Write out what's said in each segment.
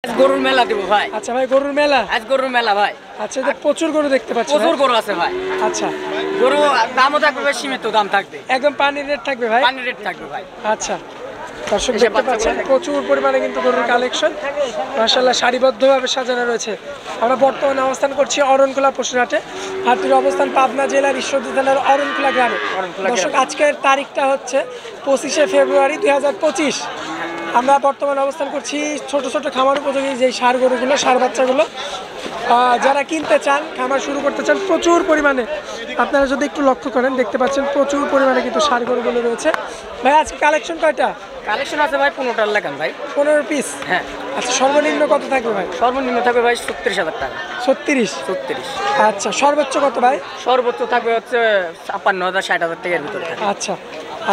গরুর মেলা দিব ভাই। আচ্ছা ভাই, গরুর মেলা। আজ গরুর মেলা ভাই। আচ্ছা, তো প্রচুর গরু দেখতে পাচ্ছি। প্রচুর গরু আছে ভাই। আচ্ছা, গরু দামও থাকবে ভাই, সীমিত দাম থাকবে, একদম পানির রেট থাকবে ভাই। পানির রেট থাকবে ভাই। আচ্ছা, দর্শক দেখতে পাচ্ছেন প্রচুর পরিমাণে কিন্তু গরুর কালেকশন, মাশাআল্লাহ সারিবদ্ধভাবে সাজানো রয়েছে। আমরা বর্তমানে অবস্থান করছি অরণকুলা পশুরহাটে। হাটটির অবস্থান পাবনা জেলার ঈশ্বরদী থানার অরণকুলা গ্রামে। দর্শক, আজকের তারিখটা হচ্ছে 25শে ফেব্রুয়ারি 2025। আমরা বর্তমানে অবস্থান করছি ছোট ছোট খামার উপযোগী যে ষাঁড় গরুগুলো, ষাঁড় বাচ্চাগুলো যারা কিনতে চান, খামার শুরু করতে চান, প্রচুর পরিমাণে আপনারা যদি একটু লক্ষ্য করেন দেখতে পাচ্ছেন প্রচুর পরিমাণে কিন্তু ষাঁড় গরুগুলো রয়েছে। ভাই আজকে কালেকশন কয়টা? কালেকশন আছে ভাই 15টার লাগান ভাই। 15 পিস? হ্যাঁ। আচ্ছা, সর্বনিম্ন কত থাকবে ভাই? সর্বনিম্ন থাকবে ভাই 36,000 টাকা। 36? আচ্ছা, সর্বোচ্চ কত ভাই? সর্বোচ্চ থাকবে হচ্ছে 56,000 60,000 টাকার ভিতরে থাকবে। আচ্ছা,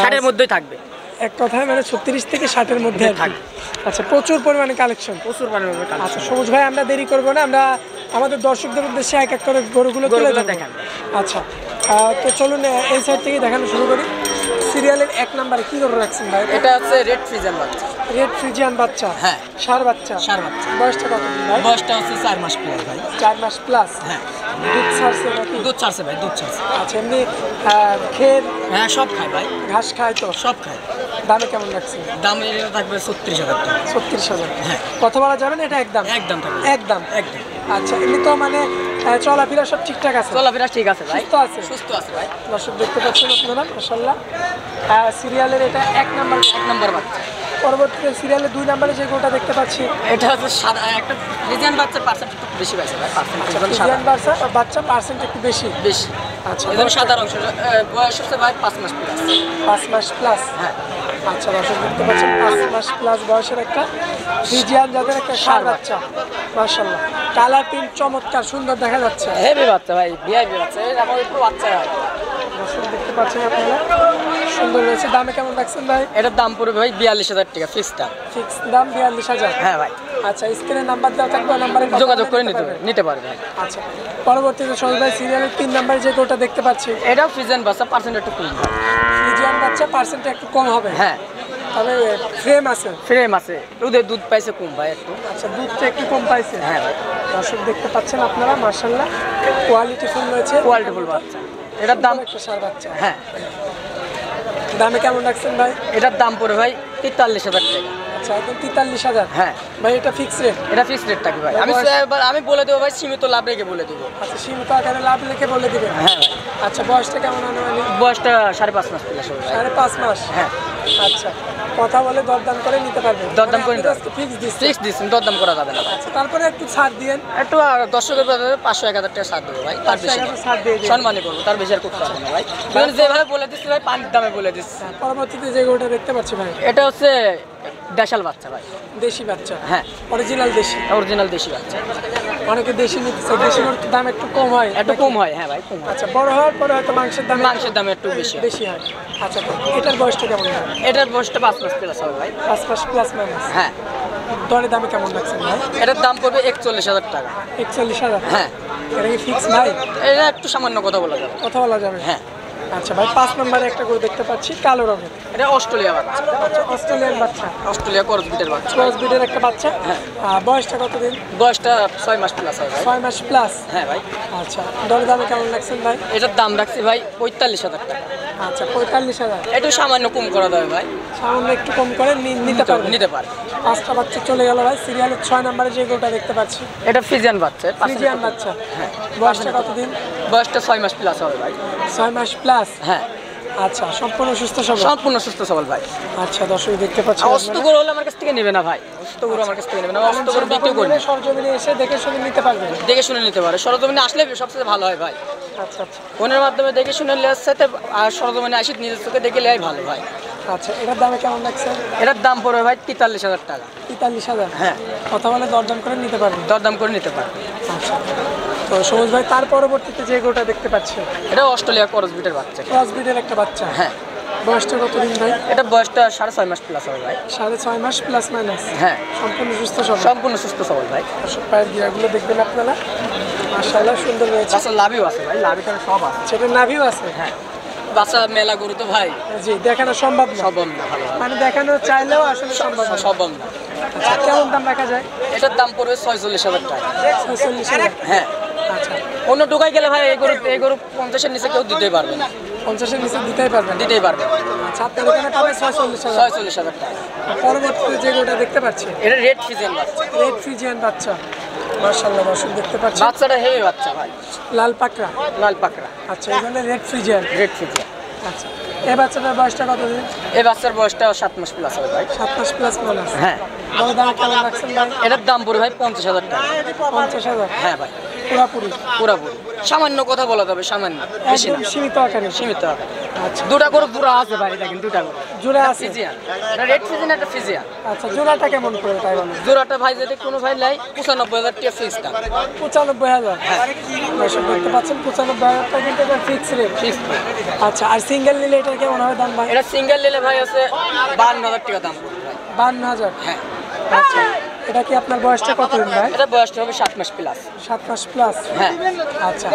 60-এর মধ্যেই থাকবে। এক কথায় মানে 36 থেকে 60-এর মধ্যে থাকবে। আচ্ছা, প্রচুর পরিমাণে কালেকশন। প্রচুর পরিমাণে কালেকশন। আচ্ছা সবুজ ভাই, আমরা দেরি করবো না, আমরা আমাদের দর্শকদের উদ্দেশ্যে এক এক করে গরুগুলো তুলে দেখান। আচ্ছা, তো চলুন এই সাইড থেকে দেখানো শুরু করি। সিরিয়ালের 1 নম্বরে কি গরু রাখছেন ভাই? এটা হচ্ছে রেড ফ্রিজিয়ান বাচ্চা। রেড ফ্রিজিয়ান বাচ্চা? হ্যাঁ। ষাঁড় বাচ্চা? ষাঁড় বাচ্চা। বয়সটা কত ভাই? বয়সটা হচ্ছে 4 মাস প্লাস ভাই। 4 মাস প্লাস? হ্যাঁ। দুধ ছাড়ছে নাকি? দুধ ছাড়ছে ভাই, দুধ ছাড়ছে। আচ্ছা, এমনি খের? হ্যাঁ, সব খায় ভাই। ঘাস খায় তো? সব খায়। দামে কেমন লাগছে? দাম এটা থাকবে 36,000 টাকা। 36,000? হ্যাঁ। কত বলা যাবে না, এটা একদম? একদম থাকবে। একদম? একদম। আচ্ছা, এমনি তো মানে চলাফেরা সব ঠিকঠাক আছে? চলাফেরা ঠিক আছে ভাই। সুস্থ আছে? সুস্থ আছে ভাই। দর্শক দেখতে পাচ্ছেন আপনারা, মাশাআল্লাহ। সিরিয়ালের এটা 1 নাম্বার। 1 নম্বর বাচ্চা। পরবর্তীতে সিরিয়ালের 2 নম্বরে যে গরুটা দেখতে পাচ্ছি, এটা হচ্ছে সাদা একটা ফ্রিজিয়ান বাচ্চার পার্সেন্ট একটু বেশি পাইছে ভাই। ফ্রিজিয়ান বাচ্চা পার্সেন্ট একটু বেশি। বেশি। আচ্ছা, এদের সাদা অংশ বয়স হচ্ছে ভাই 5 মাস প্লাস। 5 মাস প্লাস? হ্যাঁ। আচ্ছা, দর্শক দেখতে পাচ্ছেন 5 মাস প্লাস বয়সের একটা ফ্রিজিয়ান জাতের একটা ষাঁড় বাচ্চা, মাশাআল্লাহ। কালার প্রিন্ট চমৎকার, সুন্দর দেখা যাচ্ছে। হেভি বাচ্চা ভাই, ভিআইপি বাচ্চা। এটা আমাদের পুরো বাচ্চা হয়। দর্শক দেখতে পাচ্ছেন আপনারা, সুন্দর রয়েছে। দামে কেমন রাখছেন ভাই? এটার দাম পড়বে ভাই 42,000 টাকা ফিক্স দাম। ফিক্স দাম 42,000? হ্যাঁ ভাই। আচ্ছা, স্ক্রিনে নাম্বার দেওয়া থাকবে, নাম্বারে যোগাযোগ করে নিতে পারবে। আচ্ছা, পরবর্তীতে সবাই ভাই সিরিয়ালের 3 নম্বরে যে গরুটা দেখতে পাচ্ছি, এটাও ফ্রিজিয়ান বাচ্চা, পার্সেন্ট একটু কম। ফ্রিজিয়ান বাচ্চা, পার্সেন্ট একটু কম হবে? হ্যাঁ। তবে ফ্রেম আছে? ফ্রেম আছে। দুধ পাইছে কম ভাই একটু। আচ্ছা, দুধটা একটু কম পাইছে? হ্যাঁ ভাই। দর্শক দেখতে পাচ্ছেন আপনারা, মাশাআল্লাহ কোয়ালিটি ফুল রয়েছে। কোয়ালিটিফুল বাচ্চা। এটার দাম একটা ষাঁড় বাচ্চা। হ্যাঁ। দামে কেমন রাখছেন ভাই? এটার দাম পড়বে ভাই 43,000 টাকা। আচ্ছা, একদম 43,000? হ্যাঁ ভাই, এটা ফিক্স রেট? এটা ফিক্সড রেট থাকবে ভাই। আমি বলে দেবো ভাই, সীমিত লাভ রেখে বলে দেবো। আচ্ছা, সীমিত আকারে লাভ লিখে বলে দিবেন? হ্যাঁ ভাই। আচ্ছা, বয়সটা কেমন আনুমানিক? বয়সটা 5.5 মাস প্লাস হবে ভাই। 5.5 মাস? হ্যাঁ। আচ্ছা, কথা বলে দরদাম করে নিতে পারবেন? দরদাম করে নিতে ফিক্স দিচ্ছি? ফিক্স দিচ্ছেন, দরদাম করা যাবে না। আচ্ছা, তারপরে একটু ছাড় দিয়েন। একটু দর্শকের ব্যাপারে 500-1,000 টাকা ছাড় দেবো ভাই। তার বেশি ছাড় দিয়ে দিন। সম্মানই করবো, তার বেশি আর করতে পারবো না ভাই। মানে যেভাবে বলে দিচ্ছি ভাই, পানির দামে বলে দিচ্ছি। পরবর্তীতে যে গরুটা দেখতে পাচ্ছি ভাই, এটা হচ্ছে দেশাল বাচ্চা ভাই। দেশি বাচ্চা? হ্যাঁ। অরিজিনাল দেশি? অরিজিনাল দেশি বাচ্চা। অনেকে দেশি নিতে চায়, দেশি গরুর দাম একটু কম হয়? একটু কম হয়, হ্যাঁ ভাই, কম হয়। আচ্ছা, বড় হওয়ার পরে হয়তো মাংসের দাম একটু বেশি হয়। বেশি হয়। আচ্ছা, এটার বয়সটা কেমন হয়? এটার বয়সটা 5 মাস প্লাস হবে ভাই। 5 মাস প্লাস মাইনাস? হ্যাঁ। দরে দামে কেমন লাগছে ভাই? এটার দাম পড়বে 41,000 টাকা। 41,000? হ্যাঁ। এটা কি ফিক্স ভাই? এটা একটু সামান্য কথা বলা যাবে। কথা বলা যাবে? হ্যাঁ। আচ্ছা ভাই, 5 নম্বরে একটা গরু দেখতে পাচ্ছি কালো রঙের। এটা অস্ট্রেলিয়া বাচ্চা। আচ্ছা, অস্ট্রেলিয়ান বাচ্চা? অস্ট্রেলিয়া ক্রস বিটের বাচ্চা। ক্রস ব্রিডের একটা বাচ্চা? হ্যাঁ। বয়সটা কতদিন? বয়সটা 6 মাস প্লাস হবে ভাই। 6 মাস প্লাস? হ্যাঁ ভাই। আচ্ছা, দরে দামে কেমন লাগছেন ভাই? এটার দাম রাখছি ভাই 45,000 টাকা। আচ্ছা, 45,000? একটু সামান্য কম করা যাবে ভাই। সামান্য একটু কম করে নিতে পারবেন? নিতে পারে। 5টা বাচ্চা চলে গেল ভাই। সিরিয়ালের 6 নম্বরে যে গরুটা দেখতে পাচ্ছি, এটা ফ্রিজিয়ান বাচ্চা। ফ্রিজিয়ান বাচ্চা? হ্যাঁ। বয়সটা কতদিন? বয়সটা 6 মাস প্লাস হবে ভাই। 6 মাস প্লাস? হ্যাঁ। আচ্ছা, সম্পূর্ণ সুস্থ সবল? সম্পূর্ণ সুস্থ সবল ভাই। আচ্ছা, দর্শক দেখতে পাচ্ছেন অস্ত গরু হলে আমার কাছ থেকে নেবে না ভাই। অস্ত গরু আমার কাছ থেকে নেবে না। অস্ত গরু বিক্রি করি না। সরজমিনে এসে দেখে শুনে নিতে পারবেন? দেখে শুনে নিতে পারে। সরজমিনে আসলে সবচেয়ে ভালো হয় ভাই। আচ্ছা আচ্ছা। ফোনের মাধ্যমে দেখে শুনে নেওয়ার সাথে আর সরজমিনে আসি নিজের চোখে দেখে নেওয়াই ভালো ভাই। আচ্ছা, এটার দামে কেমন লাগছে? এটার দাম পড়বে ভাই 43,000 টাকা। 43,000? হ্যাঁ। কথা বলে দরদাম করে নিতে পারবেন? দরদাম করে নিতে পারবে। আচ্ছা, তো সবুজ ভাই, তার পরবর্তীতে যে গরুটা দেখতে পাচ্ছি, এটা অস্ট্রেলিয়া ক্রস বিটের বাচ্চা। ক্রস ব্রিডের একটা বাচ্চা? হ্যাঁ। বয়সটা কতদিন ভাই? এটা বয়সটা 6.5 মাস প্লাস হবে ভাই। 6.5 মাস প্লাস মাইনাস? হ্যাঁ। সম্পূর্ণ সুস্থ সবল? সম্পূর্ণ সুস্থ সবল ভাই। দর্শক, পায়ের গিয়ারগুলো দেখবেন আপনারা, মাশাআল্লাহ সুন্দর রয়েছে। আচ্ছা, লাভিও আছে ভাই। লাভিটা সব আছে। সেটা নাভিও আছে? হ্যাঁ। বাচ্চা মেলা গরু তো ভাই জি দেখানো সম্ভব না, সম্ভব না ভালো মানে দেখানো চাইলেও আসলে সম্ভব না। সম্ভব না। আচ্ছা, কেমন দাম রাখা যায়? এটার দাম পড়বে 46,000 টাকা। 46,000। হ্যাঁ, আচ্ছা, অন্য টোকাই গেলে ভাই এই গরু 50-এর নিচে কেউ দিতেই পারবে না, 50-এর নিচে দিতেই পারবেন? দিতেই পারবে না। আচ্ছা, আপনার এখানে পাবে 46,000। 46,000 টাকা। পরবর্তীতে যে গরুটা দেখতে পাচ্ছি, এটা রেড ফিজিয়ান বাচ্চা। রেড ফ্রিজিয়ান বাচ্চা, মাশাআল্লাহ দর্শক দেখতে পাচ্ছি, বাচ্চাটা হেভি বাচ্চা ভাই, লাল পাকড়া। লাল পাকড়া। আচ্ছা, এখানে রেড ফ্রিজিয়ান। Red Friesian. আচ্ছা, এই বাচ্চাটার বয়সটা কত দিন? এই বাচ্চার বয়সটা 7 মাস প্লাস হবে ভাই। 7 মাস প্লাস মাইনাস। হ্যাঁ, বড় দাম কেমন রাখছেন ভাই? এটার দাম পড়বে ভাই 50,000 টাকা। 50,000 হ্যাঁ ভাই, পুরাপুরি? পুরাপুরি। সামান্য কথা বলা যাবে, সামান্য, বেশি না, একদম সীমিত আকারে। সীমিত আকারে। আচ্ছা, দুটা গরু পুরো আছে ভাই, দেখেন দুটা গরু। জোড়া আছে? ফিজিয়ান, এটা রেড ফিজিয়ান, একটা ফিজিয়ান। আচ্ছা, জোড়াটা কেমন করে তাই বলেন? জোড়াটা ভাই যদি কোনো ভাই লাই 95,000 টাকা ফিক্স দাম। 95,000। দর্শক দেখতে পাচ্ছেন 95,000 টাকা কিন্তু এটা ফিক্স রেট। ফিক্স। আচ্ছা, আর সিঙ্গেল নিলে এটা কেমন হবে দাম ভাই? এটা সিঙ্গেল নিলে ভাই আছে 52,000 টাকা দাম পড়বে ভাই। 52,000। হ্যাঁ, আচ্ছা, এটা কি আপনার বয়সটা কত দিন ভাই? এটা বয়সটা হবে 7 মাস প্লাস। 7 মাস প্লাস। হ্যাঁ, আচ্ছা,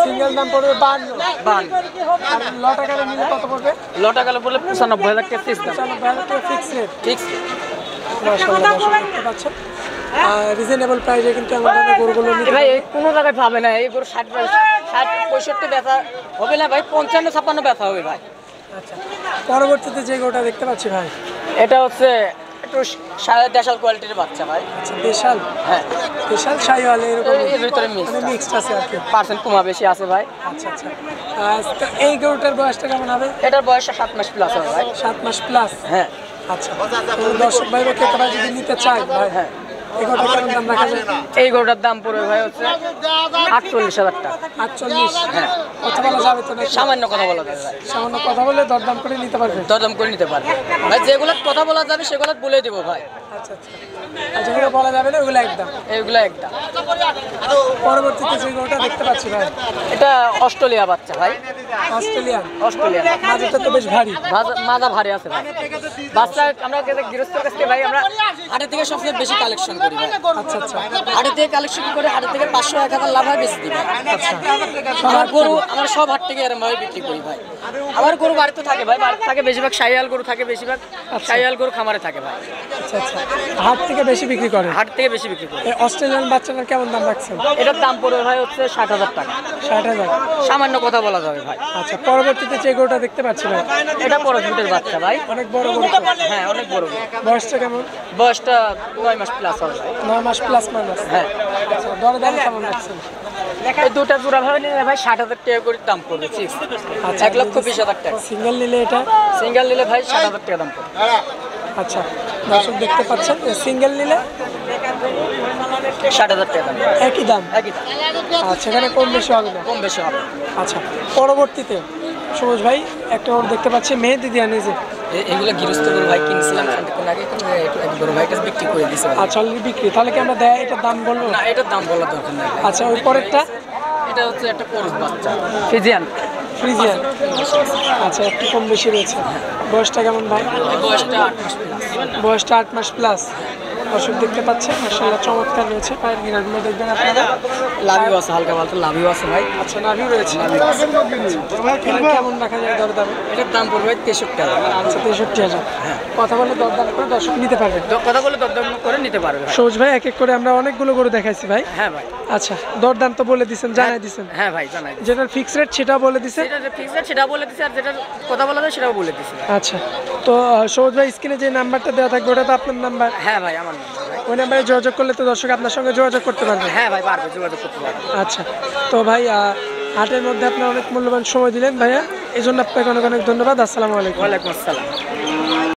সিঙ্গেল দাম পড়বে 52। 52। আর লট আকারে নিলে কত পড়বে? লটা গেলে বলে 95,000 টাকা ফিক্স দাম। 95,000 টাকা ফিক্স রেট। ফিক্স। মাশাআল্লাহ দর্শক দেখতে পাচ্ছেন রিজনেবল প্রাইসে কিন্তু এমন ধরনের গরুগুলো নিতে ভাই এই কোনো জায়গায় পাবে না, এই গরু 60 65 ব্যথা হবে না ভাই, 55-56 ব্যথা হবে ভাই। আচ্ছা, পরবর্তীতে যে গরুটা দেখতে পাচ্ছি ভাই, এটা হচ্ছে একটু সাড়ে দেশাল কোয়ালিটির বাচ্চা ভাই। আচ্ছা দেশাল। হ্যাঁ, দেশাল শাহিওয়াল এরকম এর ভিতরে মিক্স মানে মিক্সড আছে আর কি। পার্সেন্ট কমা বেশি আছে ভাই। আচ্ছা আচ্ছা, তো এই গরুটার বয়সটা কেমন হবে? এটার বয়স 7 মাস প্লাস হবে ভাই। 7 মাস প্লাস। হ্যাঁ, আচ্ছা, তো দর্শক ভাই বা ক্রেতারা যদি নিতে চায় ভাই, হ্যাঁ, এই গরুটা কেমন দাম রাখা যায়? এই গরুটার দাম পড়বে ভাই হচ্ছে 48,000 টাকা। 48। হ্যাঁ, কথা বলা যাবে তো নাকি? সামান্য কথা বলা যাবে ভাই, সামান্য কথা বলে দরদাম করে নিতে পারবে? দরদাম করে নিতে পারবে ভাই। যেগুলো কথা বলা যাবে সেগুলো বলে দেবো ভাই। আচ্ছা আচ্ছা, আর যেগুলো বলা যাবে না ওগুলো একদম। এইগুলো একদম। পরবর্তীতে যে গরুটা দেখতে পাচ্ছি ভাই, এটা অস্ট্রেলিয়া বাচ্চা ভাই। অস্ট্রেলিয়ান। অস্ট্রেলিয়া মাঝেটা তো বেশ ভারী। মাজা ভারী আছে ভাই। বাচ্চা আমরা গৃহস্থের কাছ থেকে ভাই আমরা হাটের থেকে সবচেয়ে বেশি কালেকশন করি ভাই। আচ্ছা আচ্ছা হাটের থেকে কালেকশন করে হাটের থেকে 500-1,000 লাভ হয়, বেশি দিই ভাই। আচ্ছা, আমার গরু আমরা সব হাট থেকে এরকম ভাবে বিক্রি করি ভাই। আমার গরু বাড়িতে থাকে ভাই, বাড়িতে থাকে বেশিরভাগ শাহিয়াল গরু থাকে, বেশিরভাগ শাহিয়াল গরু খামারে থাকে ভাই। আচ্ছা আচ্ছা, হাট থেকে বেশি বিক্রি করে? হাট থেকে বেশি বিক্রি করি। এই অস্ট্রেলিয়ান বাচ্চাটার কেমন দাম রাখছেন? এটার দাম পড়বে ভাই হচ্ছে 60,000 টাকা। 60,000। সামান্য কথা বলা যাবে ভাই। আচ্ছা, পরবর্তীতে যে গরুটা দেখতে পাচ্ছি ভাই, এটা বড় ফুটের বাচ্চা ভাই। অনেক বড় গরু তো। হ্যাঁ, অনেক বড় গরু। বয়সটা কেমন? বয়সটা 9 মাস প্লাস হবে ভাই। 9 মাস প্লাস মাইনাস। হ্যাঁ, আচ্ছা, দরে দাম কেমন রাখছেন? এই দুটা জোড়া ভাবে নিলে ভাই 60,000 টাকা করে দাম পড়বে। ফিক্স আচ্ছা, 1,20,000 টাকা। সিঙ্গেল নিলে এটা? সিঙ্গেল নিলে ভাই 60,000 টাকা দাম পড়বে। আচ্ছা, দর্শক দেখতে পাচ্ছেন সিঙ্গেল নিলে 60,000 টাকা দাম পড়বে। একই দাম? একই দাম, আচ্ছা, এখানে কম বেশি হবে না? কম বেশি হবে। আচ্ছা, পরবর্তীতে সবুজ ভাই একটা গরু দেখতে পাচ্ছি মেহেদি দিয়া নিজে। এগুলো গৃহস্থ গরু ভাই কিনছিলাম খানিকক্ষণ আগে, এক বড় ভাই কাছে বিক্রি করে দিয়েছে ভাই। আচ্ছা, অলরেডি বিক্রি, তাহলে কি আমরা দেয় এটার দাম বলবো? না, এটার দাম বলার দরকার নেই ভাই। আচ্ছা, ওই পরেরটা? এটা হচ্ছে একটা করস বাচ্চা ফিজিয়ান। ফ্রিজিয়ান। আচ্ছা, একটু কম বেশি রয়েছে। বয়সটা কেমন ভাই? এই বয়সটা 8 মাস প্লাস। বয়সটা 8 মাস প্লাস। দর্শক দেখতে পাচ্ছেন মাশাআল্লাহ চমৎকার রয়েছে। পায়ের গিরাগুলো দেখবেন আপনারা, লাভিও আছে, হালকা পাতলা লাভিও আছে ভাই। আচ্ছা, নাভি রয়েছে। এটা কেমন রাখা যায় দরদাম? এটার দাম পড়বে 63,000। আচ্ছা, 63,000। কথা বলে দরদাম করে দর্শক নিতে পারবেন? কথা বলে দরদাম করে নিতে পারবে ভাই। সবুজ ভাই এক এক করে আমরা অনেকগুলো গরু দেখাইছি ভাই। হ্যাঁ ভাই। আচ্ছা, দরদাম তো বলে দিছেন, জানাই দিছেন। হ্যাঁ ভাই, জানাই। যেটার ফিক্স রেট সেটাও বলে দিছেন? যেটা ফিক্স রেট সেটা বলে দিছি, আর যেটা কথা বলা যায় সেটাও বলে দিছি। আচ্ছা, তো সবুজ ভাই স্ক্রিনে যে নাম্বারটা দেওয়া থাকবে ওটা তো আপনার নাম্বার? হ্যাঁ ভাই, আমার নাম্বার ভাই। ওই নাম্বারে যোগাযোগ করলে তো দর্শক আপনার সঙ্গে যোগাযোগ করতে পারবে? হ্যাঁ ভাই, পারবে, যোগাযোগ করতে পারবে। আচ্ছা, তো ভাই হাটের মধ্যে আপনার অনেক মূল্যবান সময় দিলেন ভাইয়া, এই জন্য আপনাকে অনেক অনেক ধন্যবাদ। আসসালামু আলাইকুম। ওয়ালাইকুম আসসালাম।